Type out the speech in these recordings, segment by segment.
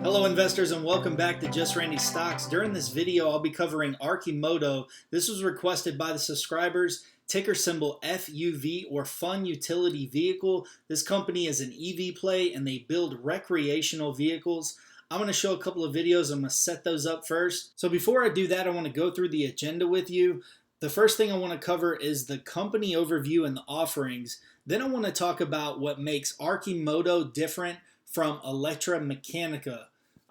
Hello investors and welcome back to Just Randy Stocks. During this video I'll be covering Arcimoto. This was requested by the subscribers. Ticker symbol FUV or Fun Utility Vehicle. This company is an EV play and they build recreational vehicles. I'm going to show a couple of videos. I'm going to set those up first. So before I do that, I want to go through the agenda with you. The first thing I want to cover is the company overview and the offerings. Then I want to talk about what makes Arcimoto different from Electromechanica.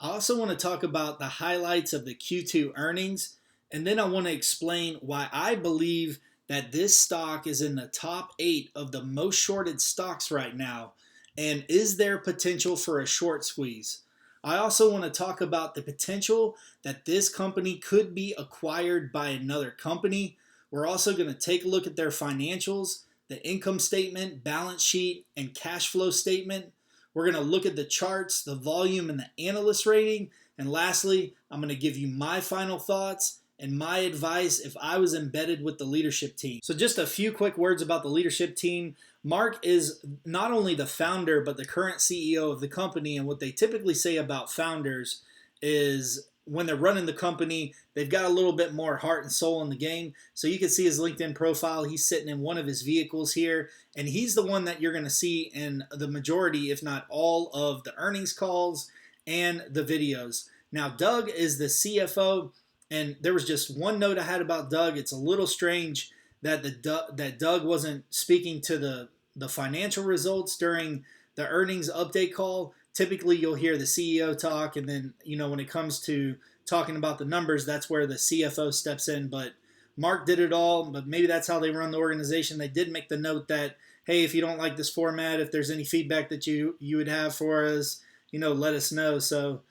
I also want to talk about the highlights of the Q2 earnings, and then I want to explain why I believe that this stock is in the top 8 of the most shorted stocks right now, and is there potential for a short squeeze. I also want to talk about the potential that this company could be acquired by another company. We're also going to take a look at their financials, the income statement, balance sheet, and cash flow statement. We're going to look at the charts, the volume, and the analyst rating. And lastly, I'm going to give you my final thoughts and my advice if I was embedded with the leadership team. So just a few quick words about the leadership team. Mark is not only the founder, but the current CEO of the company. And what they typically say about founders is when they're running the company, they've got a little bit more heart and soul in the game. So you can see his LinkedIn profile. He's sitting in one of his vehicles here, and he's the one that you're going to see in the majority, if not all, of the earnings calls and the videos. Now, Doug is the CFO, and there was just one note I had about Doug. It's a little strange that that Doug wasn't speaking to the financial results during the earnings update call. Typically, you'll hear the CEO talk, and then, when it comes to talking about the numbers, that's where the CFO steps in. But Mark did it all, but maybe that's how they run the organization. They did make the note that, hey, if you don't like this format, if there's any feedback that you would have for us, let us know. So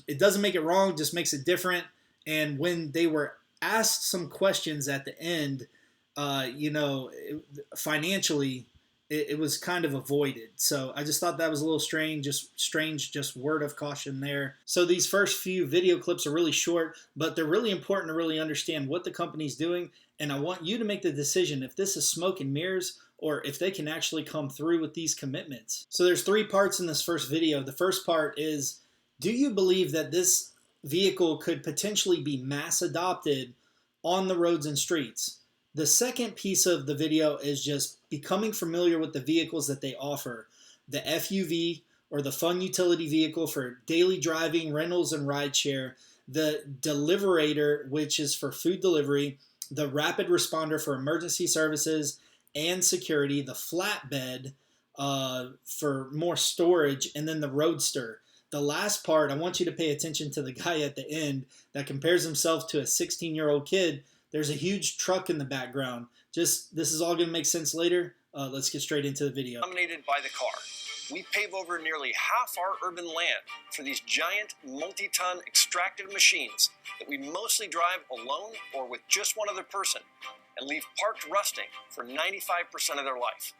it doesn't make it wrong, just makes it different. And when they were asked some questions at the end, financially, it was kind of avoided. So I just thought that was a little strange, just word of caution there. So these first few video clips are really short, but they're really important to really understand what the company's doing. And I want you to make the decision if this is smoke and mirrors or if they can actually come through with these commitments. So there's 3 parts in this first video. The first part is, do you believe that this vehicle could potentially be mass adopted on the roads and streets? The second piece of the video is just becoming familiar with the vehicles that they offer. The FUV, or the Fun Utility Vehicle for daily driving, rentals, and rideshare. The Deliverator, which is for food delivery. The Rapid Responder for emergency services and security. The Flatbed for more storage. And then the Roadster. The last part, I want you to pay attention to the guy at the end that compares himself to a 16-year-old kid. There's a huge truck in the background. This is all going to make sense later. Let's get straight into the video. Dominated by the car. We pave over nearly half our urban land for these giant multi-ton extractive machines that we mostly drive alone or with just one other person and leave parked rusting for 95% of their life.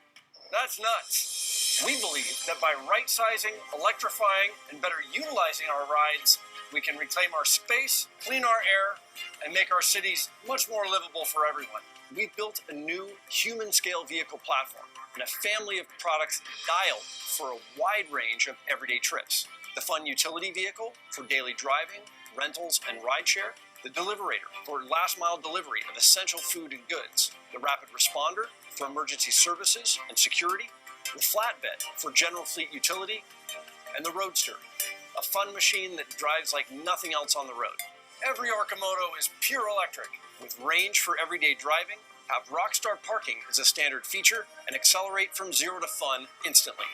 That's nuts. We believe that by right-sizing, electrifying, and better utilizing our rides, we can reclaim our space, clean our air, and make our cities much more livable for everyone. We've built a new human-scale vehicle platform and a family of products dialed for a wide range of everyday trips. The Fun Utility Vehicle for daily driving, rentals, and rideshare. The Deliverator for last-mile delivery of essential food and goods. The Rapid Responder for emergency services and security. The Flatbed for general fleet utility. And the Roadster, a fun machine that drives like nothing else on the road. Every Arcimoto is pure electric, with range for everyday driving, have rockstar parking as a standard feature, and accelerate from 0 to fun instantly.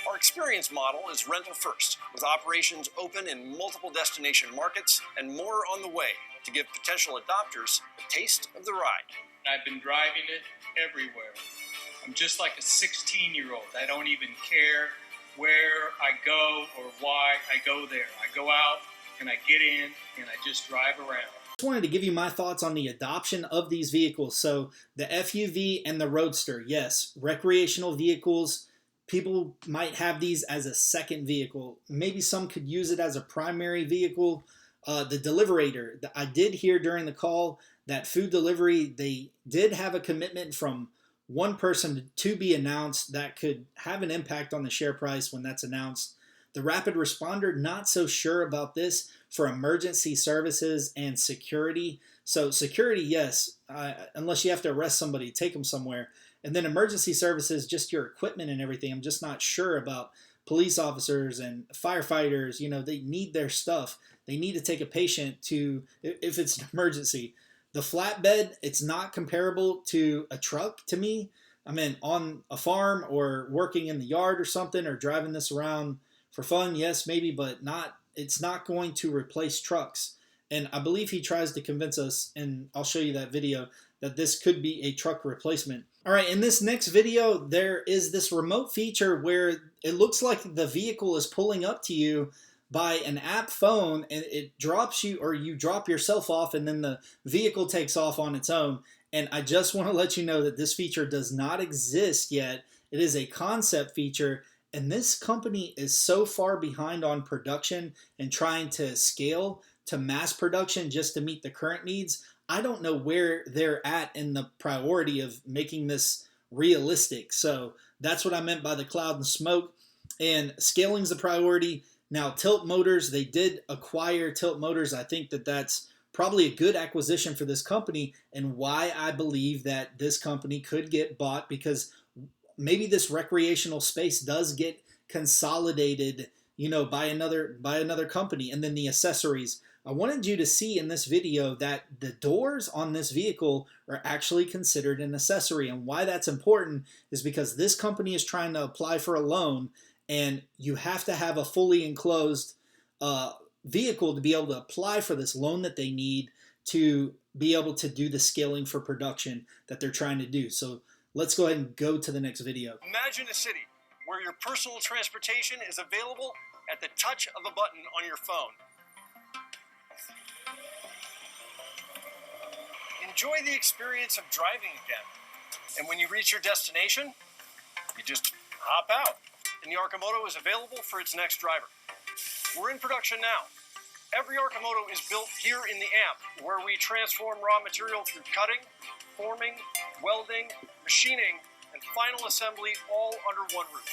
Our experience model is rental first, with operations open in multiple destination markets and more on the way to give potential adopters a taste of the ride. I've been driving it everywhere. I'm just like a 16-year-old. I don't even care where I go or why I go there. I go out and I get in and I just drive around. I just wanted to give you my thoughts on the adoption of these vehicles. So the FUV and the Roadster, yes, recreational vehicles. People might have these as a second vehicle. Maybe some could use it as a primary vehicle. The Deliverator, I did hear during the call that food delivery, they did have a commitment from one person to be announced that could have an impact on the share price when that's announced. The rapid responder, not so sure about this for emergency services and security. So security, yes, unless you have to arrest somebody, take them somewhere. And then emergency services, just your equipment and everything. I'm just not sure about police officers and firefighters. You know, they need their stuff. They need to take a patient to, if it's an emergency. The flatbed, it's not comparable to a truck to me. I mean, on a farm or working in the yard or something, or driving this around for fun, yes, maybe, but not. It's not going to replace trucks. And I believe he tries to convince us, and I'll show you that video, that this could be a truck replacement. All right, in this next video, there is this remote feature where it looks like the vehicle is pulling up to you by an app phone, and it drops you, or you drop yourself off, and then the vehicle takes off on its own. And I just want to let you know that this feature does not exist yet. It is a concept feature, and this company is so far behind on production and trying to scale to mass production just to meet the current needs. I don't know where they're at in the priority of making this realistic. So that's what I meant by the cloud and smoke. And scaling's the priority. Now, Tilt Motors, they did acquire Tilt Motors. I think that that's probably a good acquisition for this company, and why I believe that this company could get bought, because maybe this recreational space does get consolidated, you know, by another company. And then the accessories. I wanted you to see in this video that the doors on this vehicle are actually considered an accessory. And why that's important is because this company is trying to apply for a loan, and you have to have a fully enclosed vehicle to be able to apply for this loan that they need to be able to do the scaling for production that they're trying to do. So let's go ahead and go to the next video. Imagine a city where your personal transportation is available at the touch of a button on your phone. Enjoy the experience of driving again. And when you reach your destination, you just hop out. And the Arcimoto is available for its next driver. We're in production now. Every Arcimoto is built here in the AMP, where we transform raw material through cutting, forming, welding, machining, and final assembly all under one roof.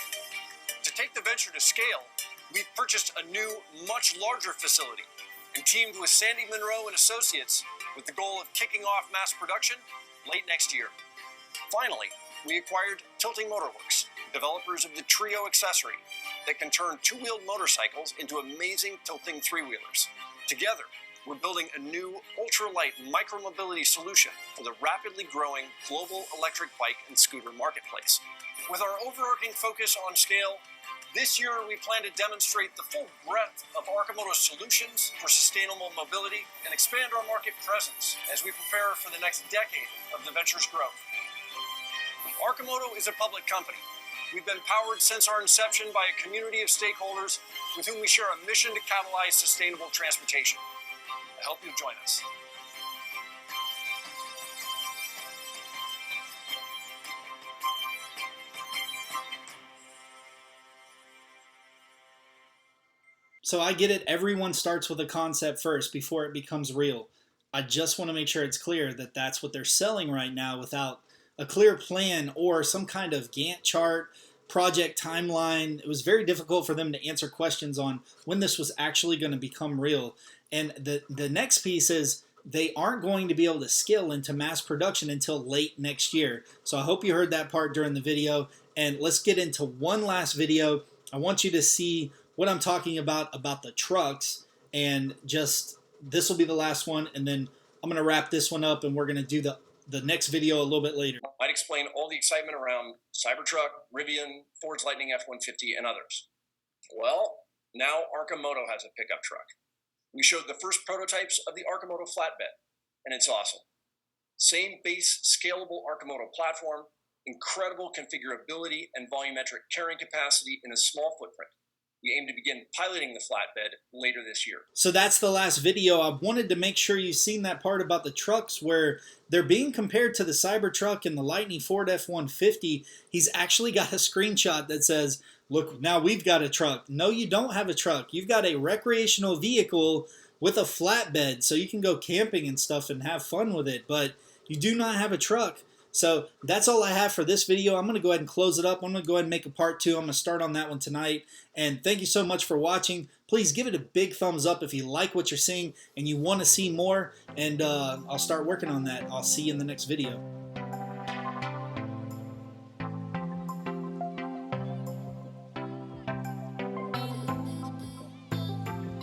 To take the venture to scale, we've purchased a new, much larger facility and teamed with Sandy Monroe and Associates with the goal of kicking off mass production late next year. Finally, we acquired Tilting Motorworks, developers of the Trio accessory that can turn two-wheeled motorcycles into amazing tilting three-wheelers. Together, we're building a new ultralight micromobility solution for the rapidly growing global electric bike and scooter marketplace. With our overarching focus on scale, this year we plan to demonstrate the full breadth of Arcimoto's solutions for sustainable mobility and expand our market presence as we prepare for the next decade of the venture's growth. Arcimoto is a public company. We've been powered since our inception by a community of stakeholders with whom we share a mission to catalyze sustainable transportation. I hope you'll join us. So I get it. Everyone starts with a concept first before it becomes real. I just want to make sure it's clear that that's what they're selling right now without a clear plan or some kind of Gantt chart, project timeline. It was very difficult for them to answer questions on when this was actually going to become real. And the next piece is they aren't going to be able to scale into mass production until late next year. So I hope you heard that part during the video. And let's get into one last video. I want you to see what I'm talking about the trucks, and just this will be the last one, and then I'm going to wrap this one up, and we're going to do the next video a little bit later. I'd explain all the excitement around Cybertruck, Rivian, Ford's Lightning F-150, and others. Well, now Arcimoto has a pickup truck. We showed the first prototypes of the Arcimoto flatbed, and it's awesome. Same base scalable Arcimoto platform, incredible configurability and volumetric carrying capacity in a small footprint. We aim to begin piloting the flatbed later this year. So that's the last video. I wanted to make sure you've seen that part about the trucks where they're being compared to the Cybertruck and the Lightning Ford F-150. He's actually got a screenshot that says, look, now we've got a truck. No, you don't have a truck. You've got a recreational vehicle with a flatbed so you can go camping and stuff and have fun with it, but you do not have a truck. So that's all I have for this video. I'm going to go ahead and close it up. I'm going to go ahead and make a part 2. I'm going to start on that one tonight. And thank you so much for watching. Please give it a big thumbs up if you like what you're seeing and you want to see more. And I'll start working on that. I'll see you in the next video.